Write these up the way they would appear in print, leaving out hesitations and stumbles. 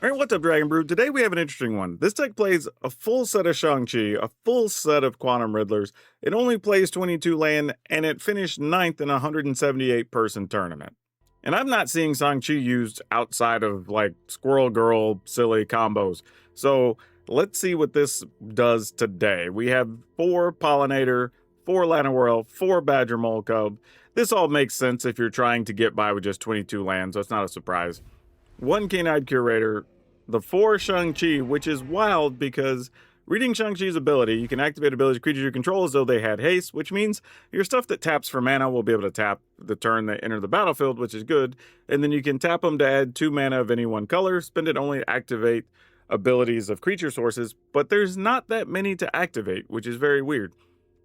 All right, what's up, Dragon Brew? Today we have an interesting one. This deck plays a full set of Shang-Chi, a full set of Quantum Riddlers. It only plays 22 land, and it finished 9th in a 178-person tournament. And I'm not seeing Shang-Chi used outside of, like, Squirrel Girl silly combos. So let's see what this does today. We have 4 Pollinator, 4 Llanowar, 4 Badger Mole Cub. This all makes sense if you're trying to get by with just 22 lands, so it's not a surprise. 1 Keen-Eyed Curator, the 4 Shang-Chi, which is wild because reading Shang-Chi's ability, you can activate abilities of creatures you control as though they had haste, which means your stuff that taps for mana will be able to tap the turn they enter the battlefield, which is good. And then you can tap them to add 2 mana of any one color, spend it only to activate abilities of creature sources, but there's not that many to activate, which is very weird.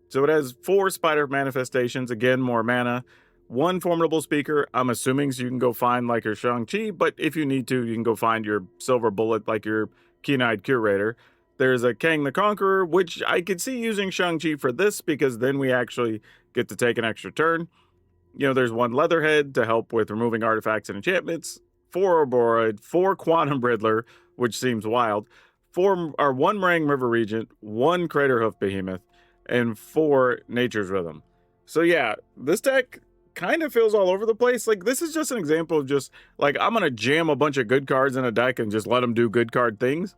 So it has 4 Spider Manifestations, again, more mana. 1 Formidable Speaker, I'm assuming, so you can go find like your Shang-Chi, but if you need to, you can go find your Silver Bullet like your Keen-Eyed Curator. There's a Kang the Conqueror, which I could see using Shang-Chi for this because then we actually get to take an extra turn. You know, there's 1 Leatherhead to help with removing artifacts and enchantments, 4 Orboroid, 4 Quantum Riddler, which seems wild, 1 Meringue River Regent, 1 Craterhoof Behemoth, and 4 Nature's Rhythm. So yeah, this deck kind of feels all over the place. Like, this is just an example of just, like, I'm going to jam a bunch of good cards in a deck and just let them do good card things.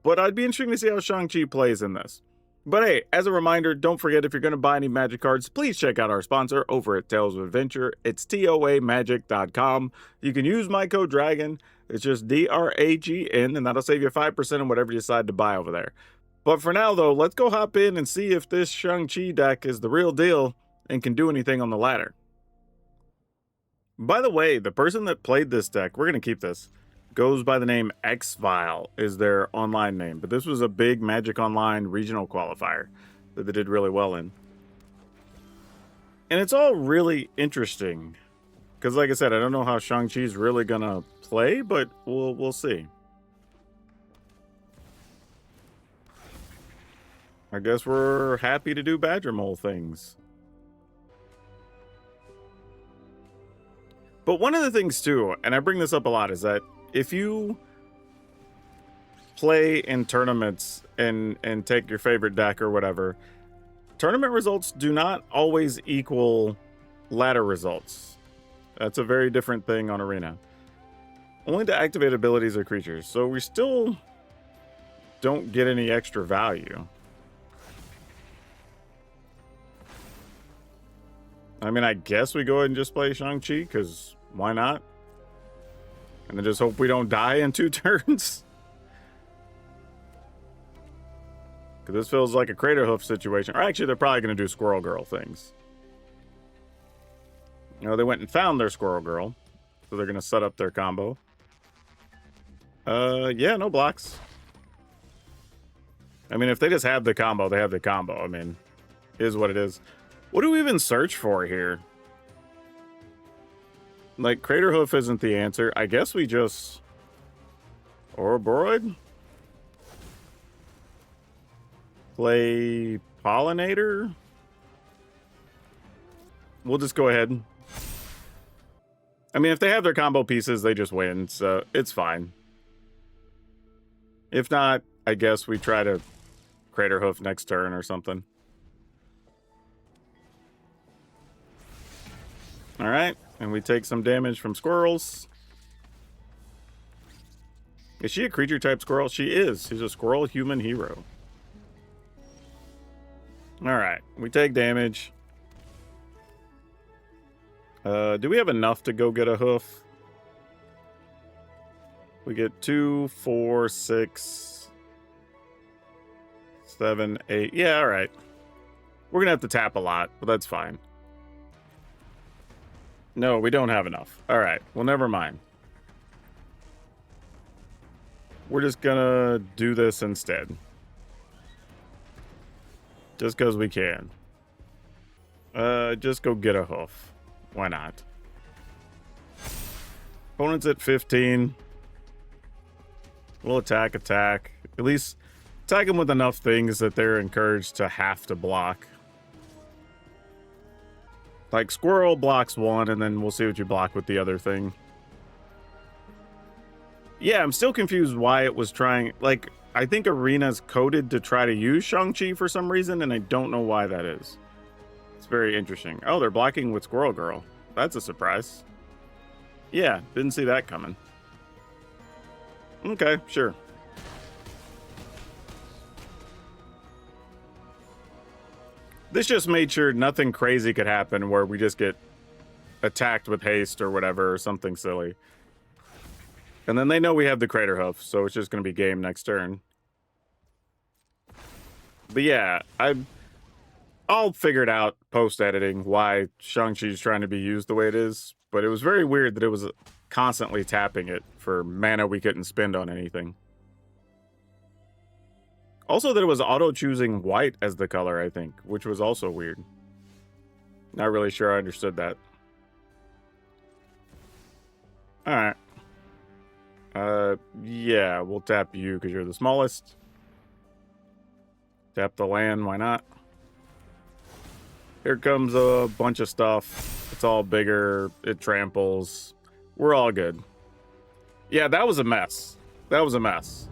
But I'd be interested to see how Shang-Chi plays in this. But hey, as a reminder, don't forget if you're going to buy any Magic cards, please check out our sponsor over at Tales of Adventure. It's toamagic.com. You can use my code DRAGON. It's just DRAGN, and that'll save you 5% on whatever you decide to buy over there. But for now, though, let's go hop in and see if this Shang-Chi deck is the real deal and can do anything on the ladder. By the way, the person that played this deck, we're going to keep this, goes by the name Xvile is their online name. But this was a big Magic Online regional qualifier that they did really well in. And it's all really interesting. Because like I said, I don't know how Shang-Chi's really going to play, but we'll see. I guess we're happy to do Badger Mole things. But one of the things too, and I bring this up a lot, is that if you play in tournaments and take your favorite deck or whatever, tournament results do not always equal ladder results. That's a very different thing on Arena. Only to activate abilities or creatures, so we still don't get any extra value. I mean, I guess we go ahead and just play Shang-Chi, because why not? And then just hope we don't die in 2 turns. Because this feels like a Craterhoof situation. Or actually, they're probably going to do Squirrel Girl things. You know, they went and found their Squirrel Girl. So they're going to set up their combo. Yeah, no blocks. I mean, if they just have the combo, they have the combo. I mean, it is what it is. What do we even search for here? Like, Craterhoof isn't the answer. I guess we just... Orboroid? Play Pollinator? We'll just go ahead. I mean, if they have their combo pieces, they just win, so it's fine. If not, I guess we try to Craterhoof next turn or something. Alright, and we take some damage from squirrels. Is she a creature type squirrel? She is. She's a squirrel human hero. Alright, we take damage. Do we have enough to go get a hoof? We get 2, 4, 6, 7, 8. Yeah, alright. We're gonna have to tap a lot, but that's fine. No, we don't have enough. All right. Well, never mind. We're just gonna do this instead. Just because we can. Just go get a hoof. Why not? Opponent's at 15. We'll attack. At least attack them with enough things that they're encouraged to have to block. Like, Squirrel blocks 1, and then we'll see what you block with the other thing. Yeah, I'm still confused why it was trying. Like, I think Arena's coded to try to use Shang-Chi for some reason, and I don't know why that is. It's very interesting. Oh, they're blocking with Squirrel Girl. That's a surprise. Yeah, didn't see that coming. Okay, sure. This just made sure nothing crazy could happen where we just get attacked with haste or whatever, or something silly. And then they know we have the Crater Hoof, so it's just going to be game next turn. But yeah, I'll figure it out post-editing why Shang-Chi's trying to be used the way it is. But it was very weird that it was constantly tapping it for mana we couldn't spend on anything. Also that it was auto-choosing white as the color, I think, which was also weird. Not really sure I understood that. Alright. Yeah, we'll tap you because you're the smallest. Tap the land, why not? Here comes a bunch of stuff. It's all bigger. It tramples. We're all good. Yeah, that was a mess. That was a mess.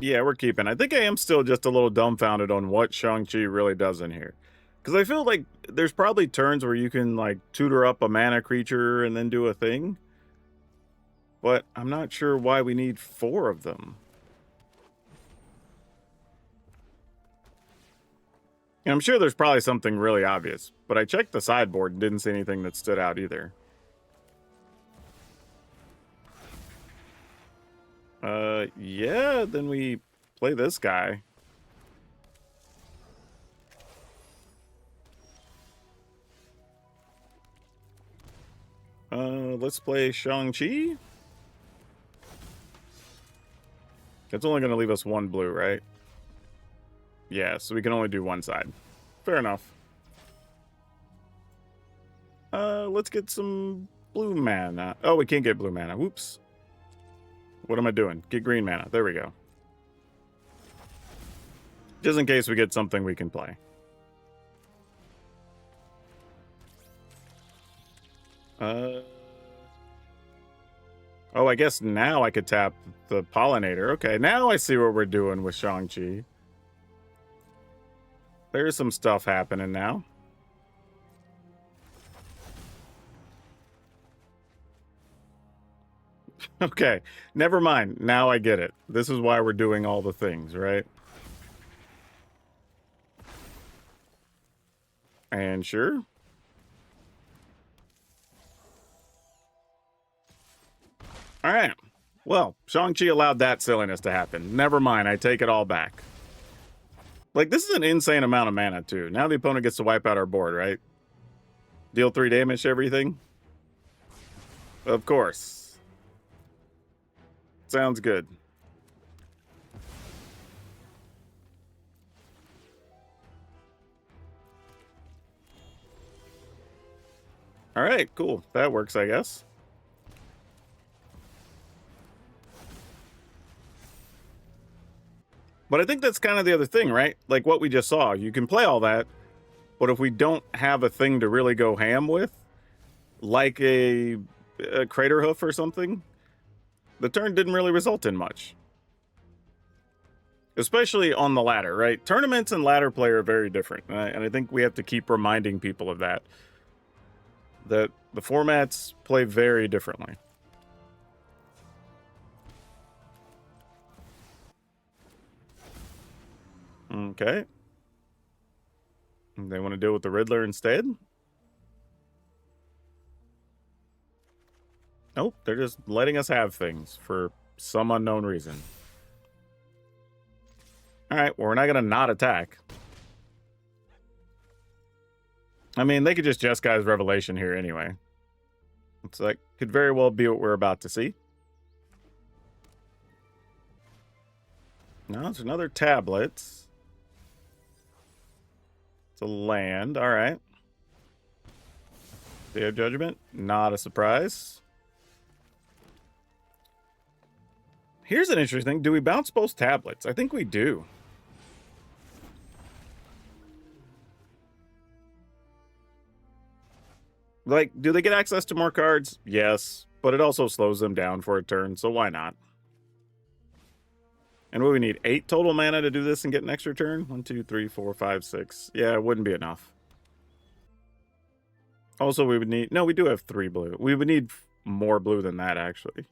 Yeah, we're keeping. I think I am still just a little dumbfounded on what Shang-Chi really does in here. Because I feel like there's probably turns where you can, like, tutor up a mana creature and then do a thing. But I'm not sure why we need 4 of them. And I'm sure there's probably something really obvious. But I checked the sideboard and didn't see anything that stood out either. Yeah, then we play this guy. Let's play Shang-Chi. It's only going to leave us 1 blue, right? Yeah, so we can only do one side. Fair enough. Let's get some blue mana. Oh, we can't get blue mana. Whoops. What am I doing? Get green mana. There we go. Just in case we get something we can play. Oh, I guess now I could tap the Pollinator. Okay, now I see what we're doing with Shang-Chi. There's some stuff happening now. Okay, never mind. Now I get it. This is why we're doing all the things, right? And sure. All right. Well, Shang-Chi allowed that silliness to happen. Never mind. I take it all back. Like, this is an insane amount of mana, too. Now the opponent gets to wipe out our board, right? Deal 3 damage to everything? Of course. Sounds good. All right, cool. That works, I guess. But I think that's kind of the other thing, right? Like what we just saw. You can play all that, but if we don't have a thing to really go ham with, like a Crater Hoof or something, the turn didn't really result in much. Especially on the ladder, right? Tournaments and ladder play are very different. And I think we have to keep reminding people of that. That the formats play very differently. Okay. They want to deal with the Riddler instead? Nope, they're just letting us have things for some unknown reason. Alright, well, we're not going to not attack. I mean, they could just Jeskai Revelation here anyway. It's like, could very well be what we're about to see. No, it's another tablet. It's a land, alright. Day of Judgment, not a surprise. Here's an interesting thing. Do we bounce both tablets? I think we do. Like, do they get access to more cards? Yes. but it also slows them down for a turn, so why not? And what we need, 8 total mana to do this and get an extra turn? 1, 2, 3, 4, 5, 6. Yeah, it wouldn't be enough. Also, we would need... No, we do have 3 blue. We would need more blue than that, actually.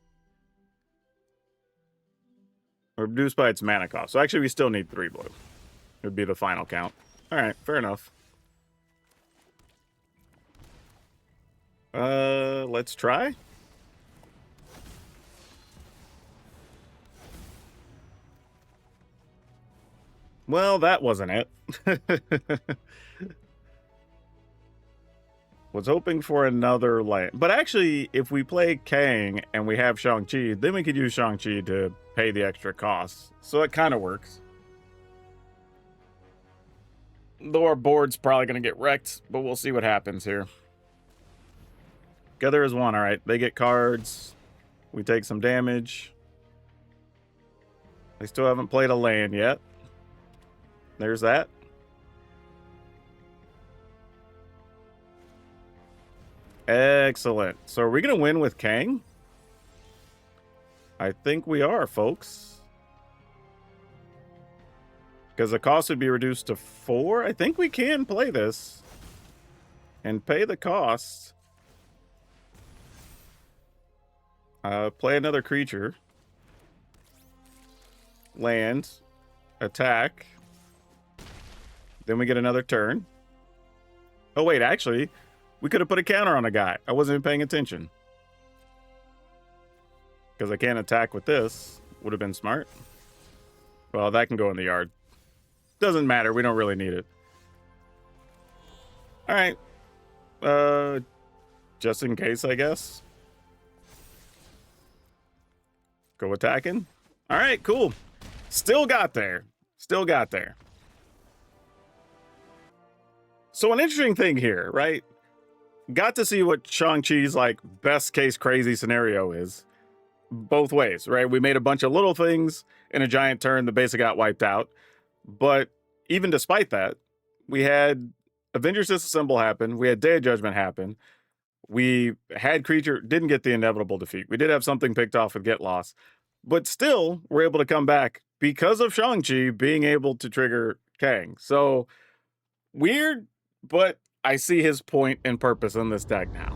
Reduced by its mana cost. So actually, we still need 3 blue. It would be the final count. All right, fair enough. Let's try. Well, that wasn't it. Was hoping for another land. But actually, if we play Kang and we have Shang-Chi, then we could use Shang-Chi to pay the extra costs. So it kind of works. Though our board's probably going to get wrecked, but we'll see what happens here. Together as one. All right, they get cards. We take some damage. They still haven't played a land yet. There's that. Excellent. So are we going to win with Kang? I think we are, folks. Because the cost would be reduced to 4. I think we can play this. And pay the cost. Play another creature. Land. Attack. Then we get another turn. Oh, wait, actually, we could have put a counter on a guy. I wasn't even paying attention. Because I can't attack with this. Would have been smart. Well, that can go in the yard. Doesn't matter. We don't really need it. All right. Just in case, I guess. Go attacking. All right, cool. Still got there. Still got there. So an interesting thing here, right? Got to see what Shang-Chi's like best case crazy scenario is. Both ways, right? We made a bunch of little things in a giant turn. The basic got wiped out. But even despite that, we had Avengers Disassemble happen. We had Day of Judgment happen. We had creature, didn't get the inevitable defeat. We did have something picked off with Get Lost. But still, we're able to come back because of Shang-Chi being able to trigger Kang. So, weird, but I see his point and purpose in this deck now.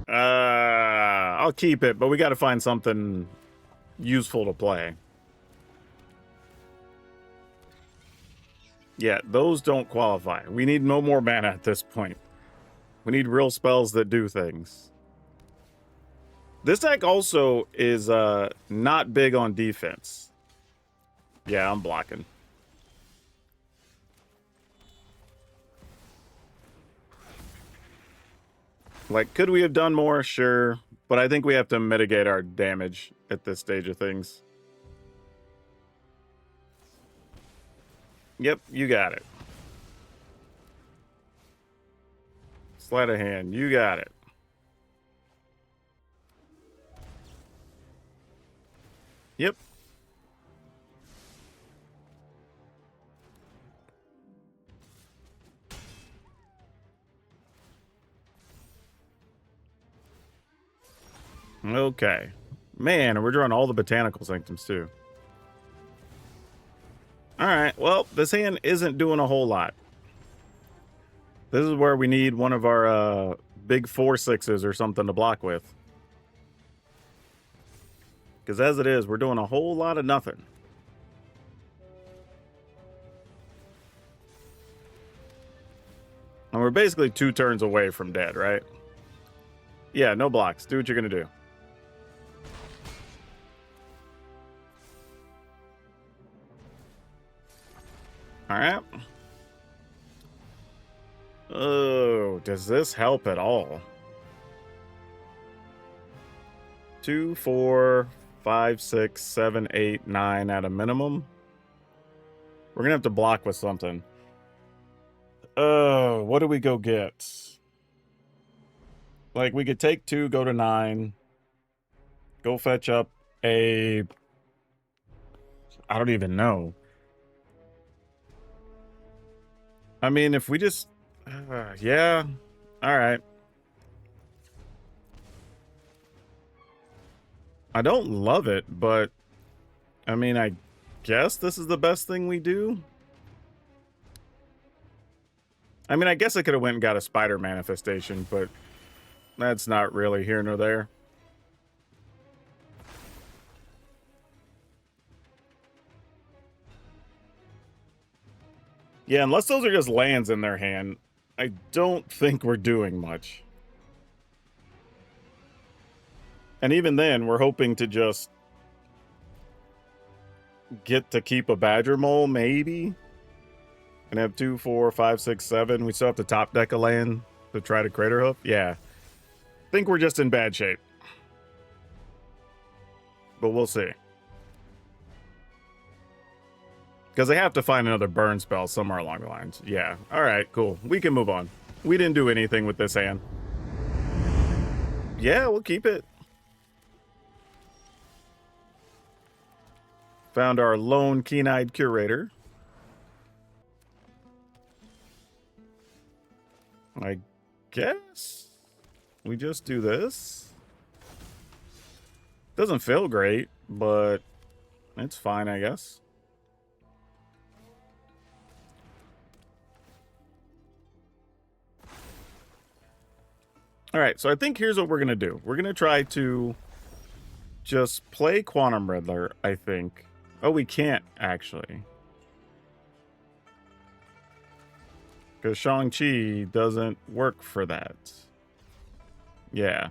I'll keep it, but we got to find something useful to play. Yeah, those don't qualify. We need no more mana at this point. We need real spells that do things. This deck also is not big on defense. Yeah, I'm blocking. Like, could we have done more? Sure. But I think we have to mitigate our damage at this stage of things. Yep, you got it. Sleight of hand, you got it. Yep. Okay. Man, we're drawing all the botanical sanctums too. Alright, well, this hand isn't doing a whole lot. This is where we need one of our big 4/6s or something to block with. Because as it is, we're doing a whole lot of nothing. And we're basically 2 turns away from dead, right? Yeah, no blocks. Do what you're going to do. All right. Oh, does this help at all? 2, 4, 5, 6, 7, 8, 9 at a minimum. We're going to have to block with something. Oh, what do we go get? Like, we could take 2, go to 9. Go fetch up a... I don't even know. I mean, if we just... yeah. All right. I don't love it, but I mean, I guess this is the best thing we do. I mean, I guess I could have went and got a spider manifestation, but that's not really here nor there. Yeah, unless those are just lands in their hand, I don't think we're doing much. And even then, we're hoping to just get to keep a Badger Mole, maybe? And have 2, 4, 5, 6, 7. We still have to top deck a land to try to Crater Hoof. Yeah. I think we're just in bad shape. But we'll see. Because they have to find another burn spell somewhere along the lines. Yeah. Alright, cool. We can move on. We didn't do anything with this hand. Yeah, we'll keep it. Found our lone keen-eyed curator. I guess we just do this. Doesn't feel great, but it's fine, I guess. All right, so I think here's what we're going to do. We're going to try to just play Quantum Riddler, I think. Oh, we can't, actually. Because Shang-Chi doesn't work for that. Yeah.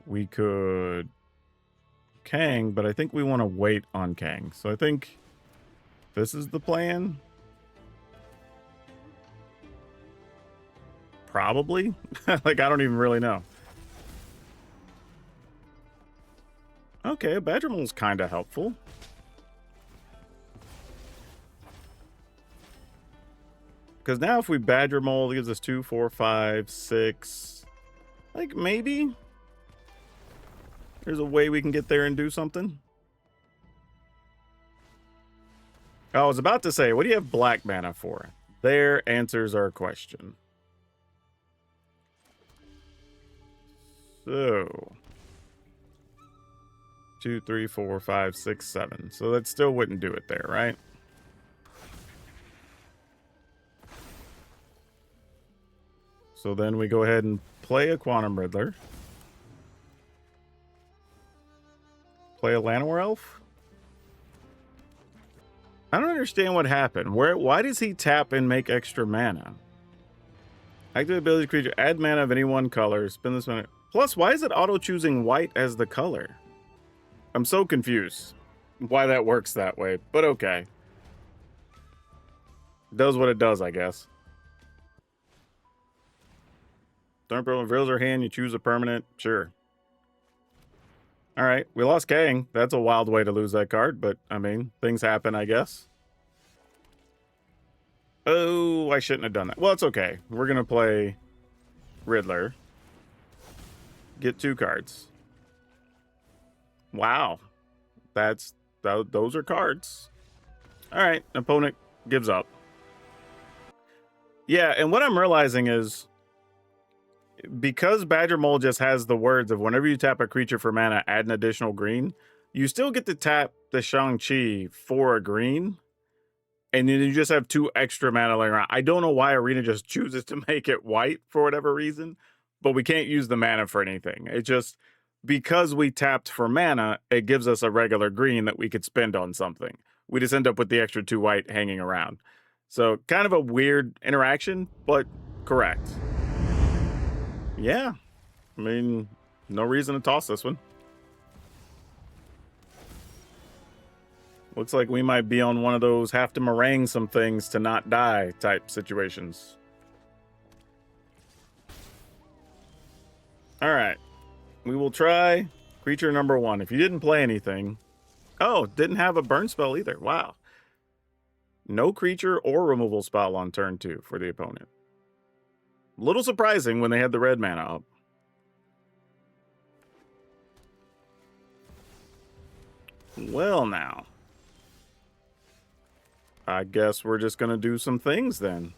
We could Kang, but I think we want to wait on Kang. So I think this is the plan. Probably. Like, I don't even really know. Okay, a Badger Mole's kind of helpful. Because now if we Badger Mole, it gives us 2, 4, 5, 6. Like, maybe there's a way we can get there and do something. I was about to say, what do you have black mana for? There answers our question. So 2, 3, 4, 5, 6, 7. So that still wouldn't do it there, right? So then we go ahead and play a Quantum Riddler. Play a Llanowar Elf. I don't understand what happened. Why does he tap and make extra mana? Activate ability creature, add mana of any one color, spend this mana. Plus, why is it auto-choosing white as the color? I'm so confused why that works that way, but okay. Does what it does, I guess. Stormpearl reveals her hand, you choose a permanent. Sure. Alright, we lost Kang. That's a wild way to lose that card, but, I mean, things happen, I guess. Oh, I shouldn't have done that. Well, it's okay. We're going to play Riddler. Get 2 cards. Wow. Those are cards. Alright, opponent gives up. Yeah, and what I'm realizing is, because Badger Mole just has the words of whenever you tap a creature for mana, add an additional green, you still get to tap the Shang-Chi for a green, and then you just have 2 extra mana laying around. I don't know why Arena just chooses to make it white for whatever reason, but we can't use the mana for anything. It just, because we tapped for mana, it gives us a regular green that we could spend on something. We just end up with the extra 2 white hanging around. So kind of a weird interaction, but correct. Yeah, I mean, no reason to toss this one. Looks like we might be on one of those have to meringue some things to not die type situations. All right, we will try creature number 1. If you didn't play anything, oh, didn't have a burn spell either. Wow. No creature or removal spell on turn 2 for the opponent. Little surprising when they had the red mana up. Well, now. I guess we're just going to do some things then.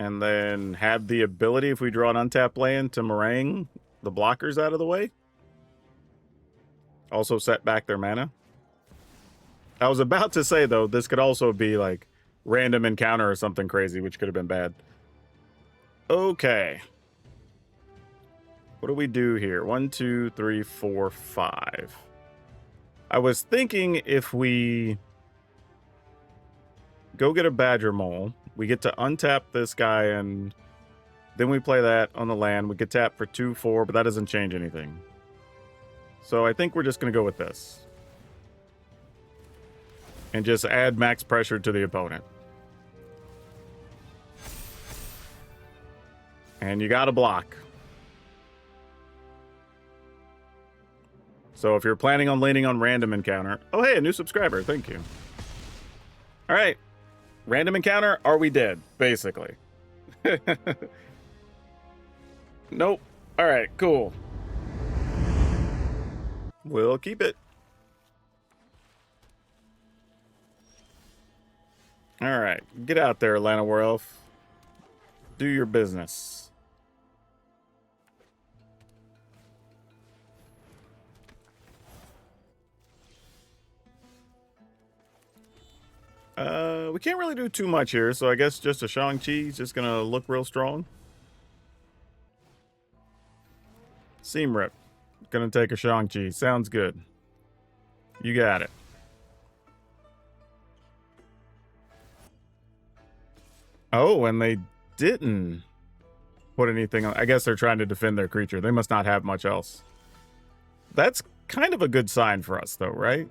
And then have the ability, if we draw an untapped land, to meringue the blockers out of the way. Also set back their mana. I was about to say, though, this could also be like random encounter or something crazy, which could have been bad. Okay. What do we do here? 1, 2, 3, 4, 5. I was thinking if we go get a Badger Mole, we get to untap this guy, and then we play that on the land. We could tap for 2, 4, but that doesn't change anything. So I think we're just going to go with this. And just add max pressure to the opponent. And you got to block. So if you're planning on leaning on random encounter... Oh, hey, a new subscriber. Thank you. All right. Random encounter, are we dead? Basically. Nope. All right, cool. We'll keep it. All right. Get out there, Atlanta Werewolf. Do your business. We can't really do too much here, so I guess just a Shang-Chi is just gonna look real strong. Seam Rip. Gonna take a Shang-Chi. Sounds good. You got it. Oh, and they didn't put anything on. I guess they're trying to defend their creature. They must not have much else. That's kind of a good sign for us, though, right?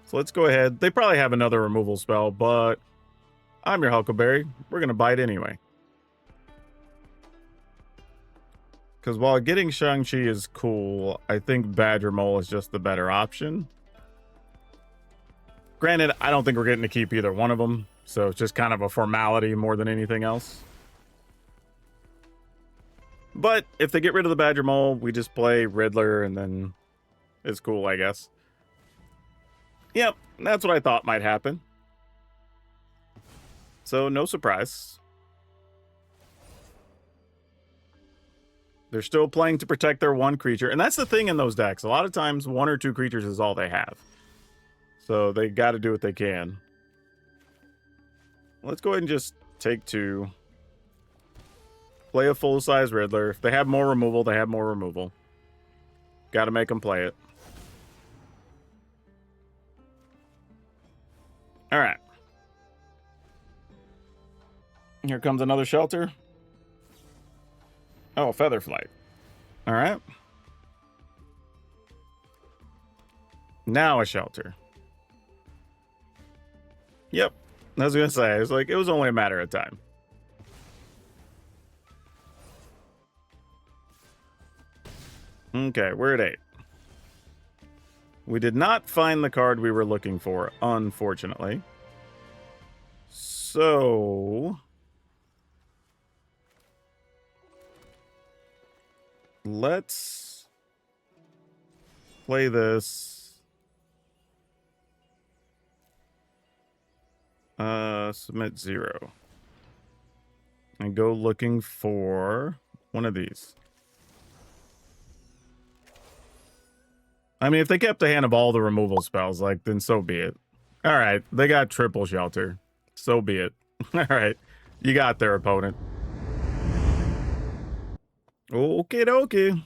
So let's go ahead. They probably have another removal spell, but I'm your Huckleberry. We're going to bite anyway. Because while getting Shang-Chi is cool, I think Badger Mole is just the better option. Granted, I don't think we're getting to keep either one of them, so it's just kind of a formality more than anything else. But if they get rid of the Badger Mole, we just play Riddler, and then it's cool, I guess. Yep, that's what I thought might happen. So, no surprise. They're still playing to protect their one creature, and that's the thing in those decks. A lot of times, 1 or 2 creatures is all they have. So, they got to do what they can. Let's go ahead and just take 2. Play a full-size Riddler. If they have more removal, they have more removal. Got to make them play it. All right. Here comes another shelter. Oh, Featherflight. All right. Now a shelter. Yep. I was going to say, it was only a matter of time. Okay, we're at 8. We did not find the card we were looking for, unfortunately. So... let's play this. Submit 0. And go looking for one of these. I mean, if they kept a hand of all the removal spells, then so be it. All right, they got triple shelter. So be it. All right, you got their opponent. Okie dokie.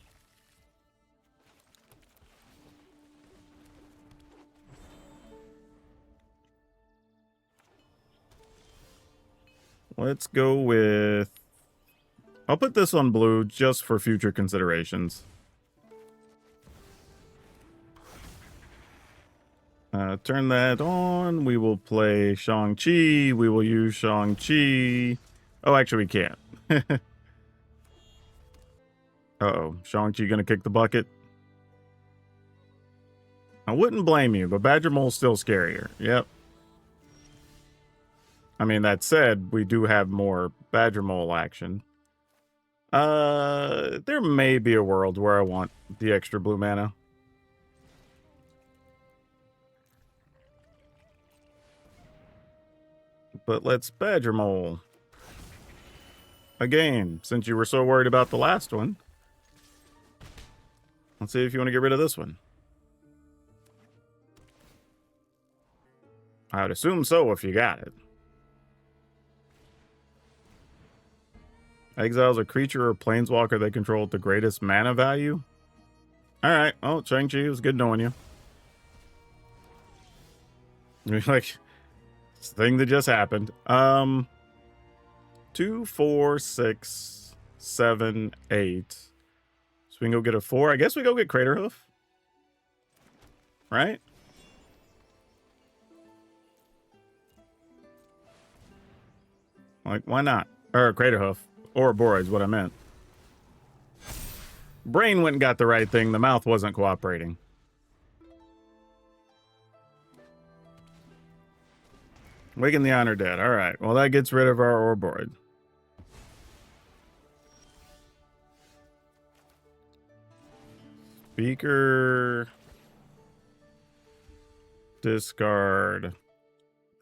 Let's go with... I'll put this on blue just for future considerations. Turn that on. We will play Shang-Chi. We will use Shang-Chi. Oh, actually, we can't. Uh-oh. Shang-Chi gonna kick the bucket? I wouldn't blame you, but Badger Mole's still scarier. Yep. I mean, that said, we do have more Badger Mole action. There may be a world where I want the extra blue mana. But let's Badger Mole. Again, since you were so worried about the last one, let's see if you want to get rid of this one. I would assume so if you got it. Exiles a creature or planeswalker they control at the greatest mana value. Alright, oh, Shang-Chi, it was good knowing you. You're like, it's the thing that just happened. 2, 4, 6, 7, 8. So we can go get a 4. I guess we go get Craterhoof. Right? Like, why not? Or Craterhoof. Or Boros is what I meant. Brain went and got the right thing. The mouth wasn't cooperating. Waken the Honor Dead. All right. Well, that gets rid of our Ouroboros. Speaker. Discard.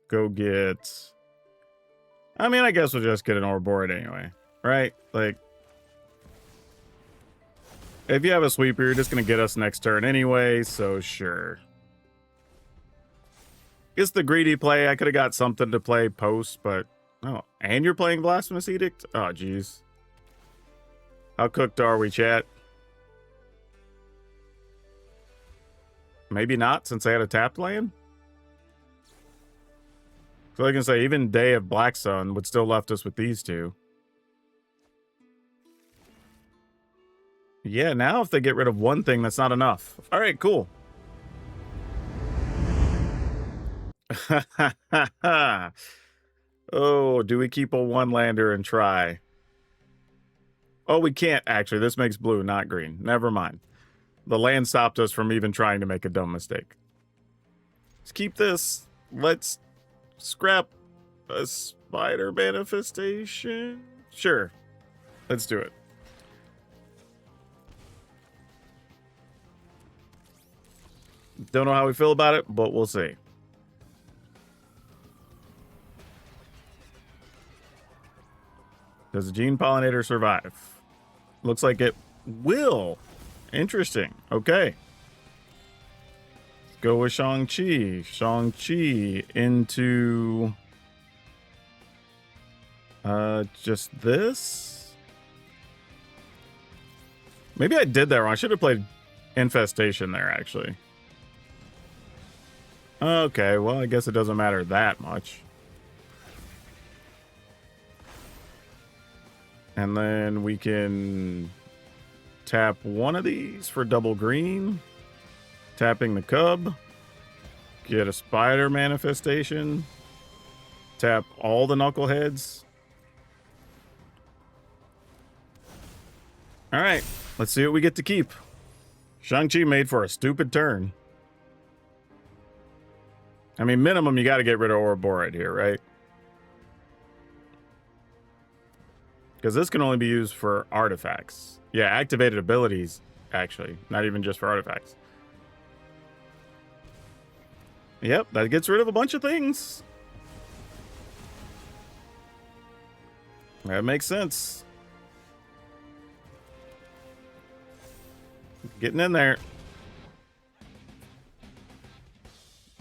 Go get. I mean, I guess we'll just get an Ouroboros anyway. Right? Like. If you have a sweeper, you're just going to get us next turn anyway, so sure. It's the greedy play. I could have got something to play post, but... Oh, and you're playing Blasphemous Edict? Oh, jeez. How cooked are we, chat? Maybe not, since I had a tapped land? So I can say, even Day of Black Sun would still left us with these two. Yeah, now if they get rid of one thing, that's not enough. All right, cool. Oh, do we keep a one-lander and try? Oh, we can't, actually. This makes blue, not green. Never mind. The land stopped us from even trying to make a dumb mistake. Let's keep this. Let's scrap a spider manifestation. Sure. Let's do it. Don't know how we feel about it, but we'll see. Does the gene pollinator survive? Looks like it will. Interesting. Okay. Let's go with Shang-Chi. Shang-Chi into... just this? Maybe I did that wrong. I should have played Infestation there, actually. Okay, well, I guess it doesn't matter that much. And then we can tap one of these for double green. Tapping the cub. Get a spider manifestation. Tap all the knuckleheads. Alright, let's see what we get to keep. Shang-Chi made for a stupid turn. I mean, minimum, you got to get rid of Ouroboros here, right? Because this can only be used for artifacts. Yeah, activated abilities, actually. Not even just for artifacts. Yep, that gets rid of a bunch of things. That makes sense. Getting in there.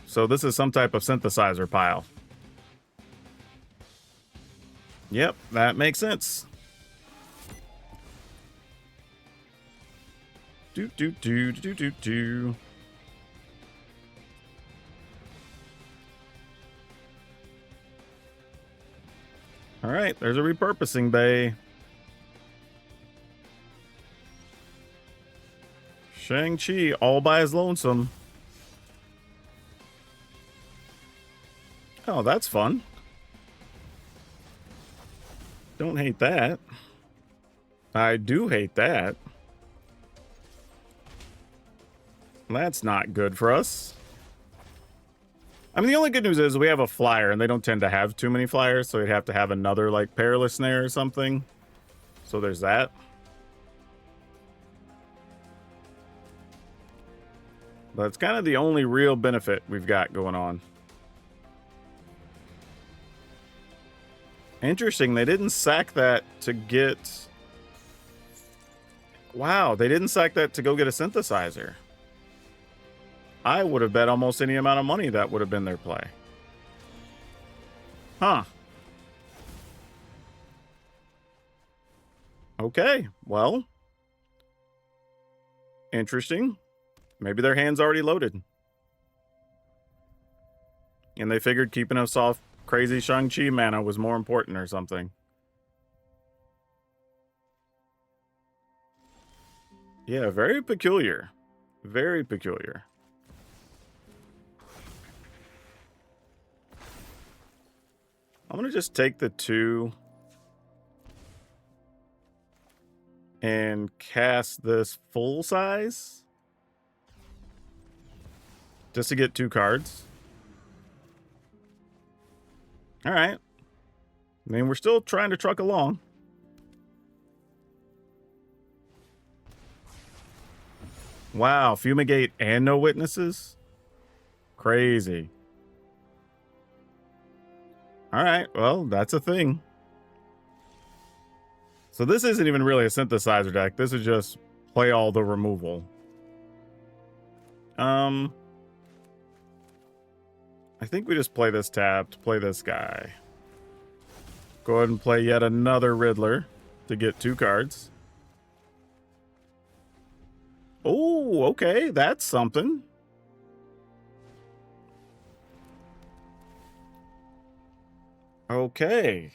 So this is some type of synthesizer pile. Yep, that makes sense. Do. All right, there's a repurposing bay. Shang-Chi all by his lonesome. Oh, that's fun. Don't hate that. I do hate that. That's not good for us. I mean, the only good news is we have a flyer, and they don't tend to have too many flyers, so we'd have to have another, like, Perilous Snare or something. So there's that. But it's kind of the only real benefit we've got going on. Interesting. They didn't sack that to get... Wow, they didn't sack that to go get a synthesizer. I would have bet almost any amount of money that would have been their play. Huh. Okay, well. Interesting. Maybe their hand's already loaded. And they figured keeping us off crazy Shang-Chi mana was more important or something. Yeah, very peculiar. Very peculiar. I'm going to just take the 2 and cast this full size just to get 2 cards. All right. I mean, we're still trying to truck along. Wow, Fumigate and no witnesses? Crazy. All right, well, that's a thing. So this isn't even really a synthesizer deck. This is just play all the removal. I think we just play this tapped, play this guy. Go ahead and play yet another Riddler to get 2 cards. Oh, okay, that's something. Okay,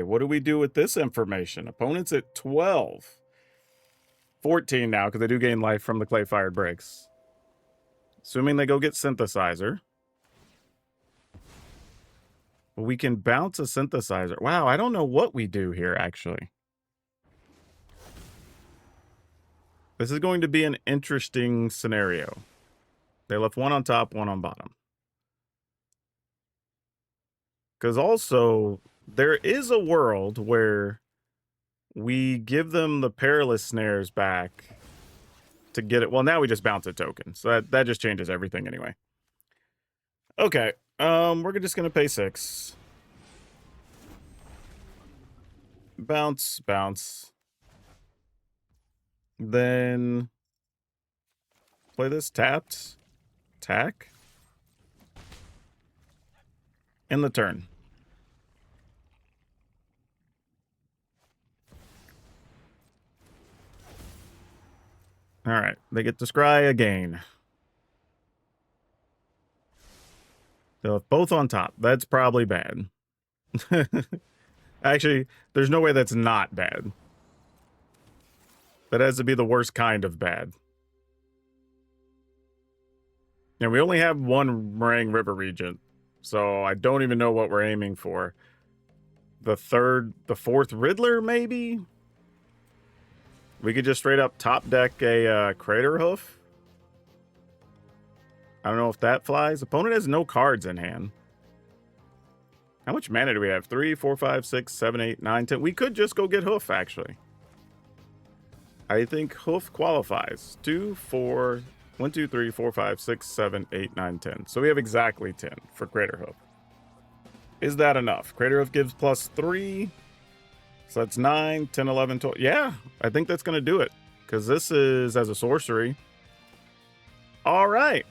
what do we do with this information? Opponents at 12. 14 now, because they do gain life from the clay-fired breaks. Assuming they go get Synthesizer. We can bounce a Synthesizer. Wow, I don't know what we do here, actually. This is going to be an interesting scenario. They left 1 on top, 1 on bottom. Because also, there is a world where we give them the Perilous Snares back to get it. Well, now we just bounce a token. So that just changes everything anyway. Okay, we're just going to pay 6. Bounce, bounce. Then play this tapped. Attack. In the turn. All right, they get to scry again. So if both on top, that's probably bad. Actually, there's no way that's not bad. That has to be the worst kind of bad. And we only have 1 Meringue River Regent, so I don't even know what we're aiming for. The 4th Riddler, maybe? We could just straight up top deck a Crater Hoof. I don't know if that flies. Opponent has no cards in hand. How much mana do we have? 3, 4, 5, 6, 7, 8, 9, 10. We could just go get Hoof, actually. I think Hoof qualifies. 2, 4, 1, 2, 3, 4, 5, 6, 7, 8, 9, 10. So we have exactly 10 for Crater Hoof. Is that enough? Crater Hoof gives +3. So that's 9, 10, 11, 12. Yeah, I think that's going to do it. Because this is as a sorcery. All right.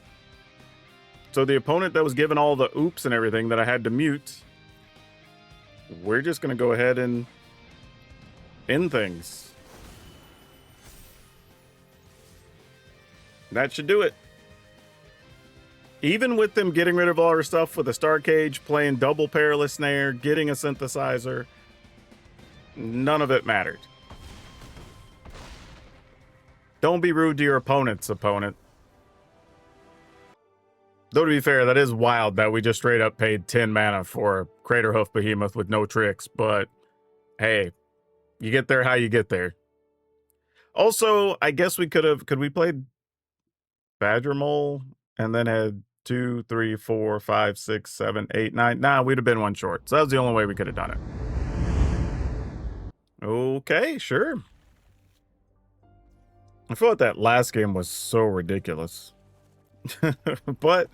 So the opponent that was given all the oops and everything that I had to mute, we're just going to go ahead and end things. That should do it. Even with them getting rid of all our stuff with a Star Cage, playing double Perilous Snare, getting a Synthesizer, none of it mattered. Don't be rude to your opponent's opponent. Though to be fair, that is wild that we just straight up paid 10 mana for Crater Hoof Behemoth with no tricks, but hey, you get there how you get there. Also, I guess we could we played Badger Mole and then had 2, 3, 4, 5, 6, 7, 8, 9. Nah, we'd have been 1 short. So that was the only way we could have done it. Okay, sure. I feel like that last game was so ridiculous. But,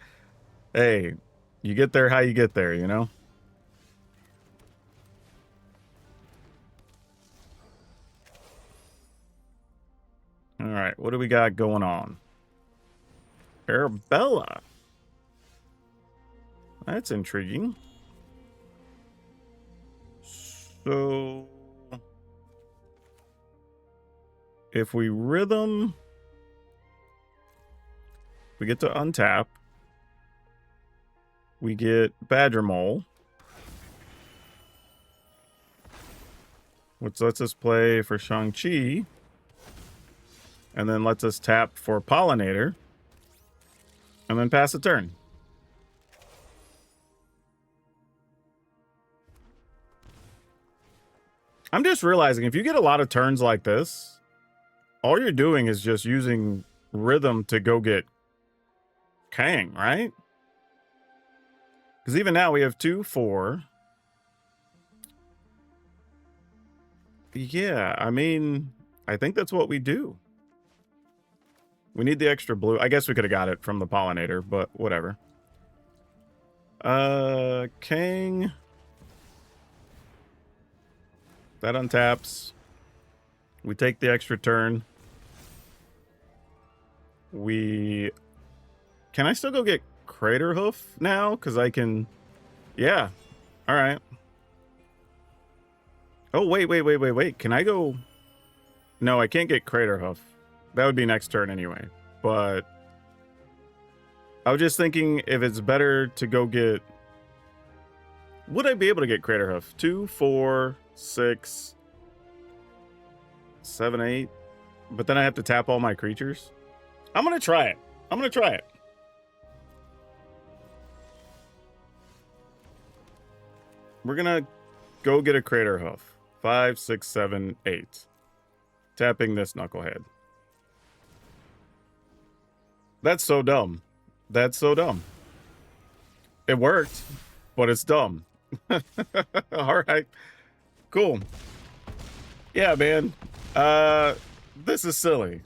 hey, you get there how you get there, you know? All right, what do we got going on? Arabella. That's intriguing. So if we rhythm, we get to untap. We get Badger Mole, which lets us play for Shang-Chi, and then lets us tap for Pollinator, and then pass a turn. I'm just realizing if you get a lot of turns like this, all you're doing is just using rhythm to go get Kang, right? Because even now we have 2, 4. Yeah, I mean, I think that's what we do. We need the extra blue. I guess we could have got it from the Pollinator, but whatever. Kang. That untaps. We take the extra turn. Can I still go get Crater Hoof now? Because I can... Yeah. All right. Oh, wait. Can I go... No, I can't get Crater Hoof. That would be next turn anyway. But I was just thinking if it's better to go get... Would I be able to get Crater Hoof? 2, 4, 6, 7, 8. But then I have to tap all my creatures. I'm going to try it. We're going to go get a Crater Hoof. 5, 6, 7, 8. Tapping this Knucklehead. That's so dumb. It worked, but it's dumb. All right. Cool. Yeah, man. This is silly.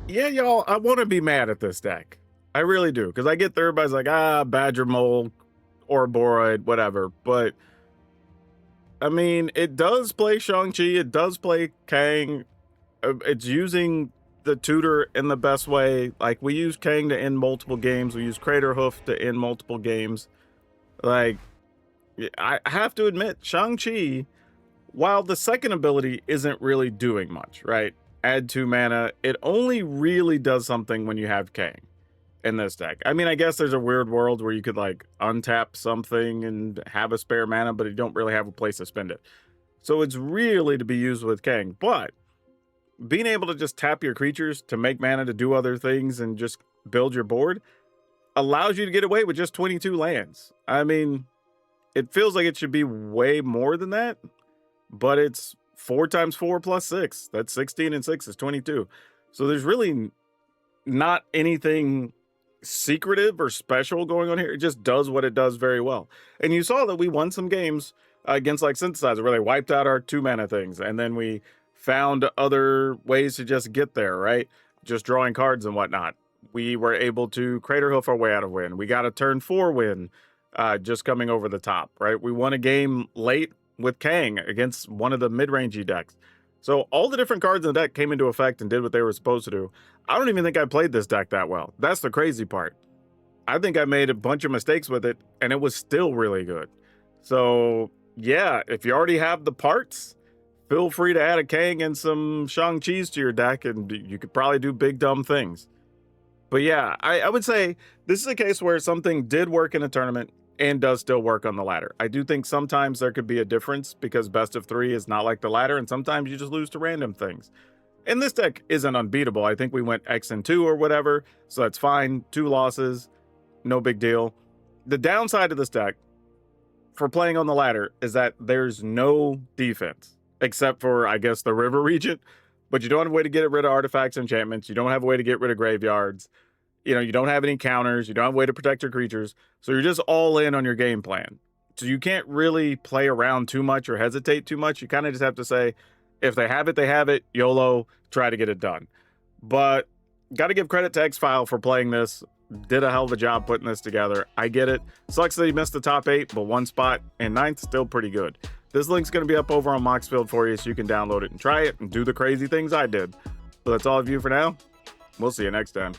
Yeah, y'all, I want to be mad at this deck. I really do. Because I get there, everybody's like, Badger Mole, Ouroboros, whatever. But, I mean, it does play Shang-Chi. It does play Kang. It's using the tutor in the best way. Like, we use Kang to end multiple games. We use Crater Hoof to end multiple games. Like, I have to admit, Shang-Chi, while the second ability isn't really doing much, right? Add 2 mana. It only really does something when you have Kang in this deck. I mean, I guess there's a weird world where you could, like, untap something and have a spare mana, but you don't really have a place to spend it. So it's really to be used with Kang. But being able to just tap your creatures to make mana to do other things and just build your board allows you to get away with just 22 lands. I mean, it feels like it should be way more than that, but it's 4 times 4 plus 6. That's 16, and 6 is 22. So there's really not anything secretive or special going on here. It just does what it does very well. And you saw that we won some games against like Synthesizer where they wiped out our 2 mana things, and then we found other ways to just get there, right? Just drawing cards and whatnot. We were able to Crater Hoof our way out of win. We got a turn 4 win just coming over the top, right? We won a game late with Kang against one of the mid-rangey decks. So all the different cards in the deck came into effect and did what they were supposed to do. I don't even think I played this deck that well. That's the crazy part. I think I made a bunch of mistakes with it, and it was still really good. So, yeah, if you already have the parts, feel free to add a Kang and some Shang-Chi's to your deck, and you could probably do big, dumb things. But yeah, I would say this is a case where something did work in a tournament and does still work on the ladder. I do think sometimes there could be a difference because best of 3 is not like the ladder, and sometimes you just lose to random things. And this deck isn't unbeatable. I think we went X and 2 or whatever, so that's fine. 2 losses, no big deal. The downside of this deck for playing on the ladder is that there's no defense, except for, I guess, the River Regent, but you don't have a way to get rid of artifacts, enchantments. You don't have a way to get rid of graveyards. You know, you don't have any counters. You don't have a way to protect your creatures. So you're just all in on your game plan. So you can't really play around too much or hesitate too much. You kind of just have to say, if they have it, they have it. YOLO, try to get it done. But got to give credit to X-File for playing this. Did a hell of a job putting this together. I get it. Sucks that he missed the top 8, but 1 spot in 9th, still pretty good. This link's going to be up over on Moxfield for you so you can download it and try it and do the crazy things I did. So that's all of you for now. We'll see you next time.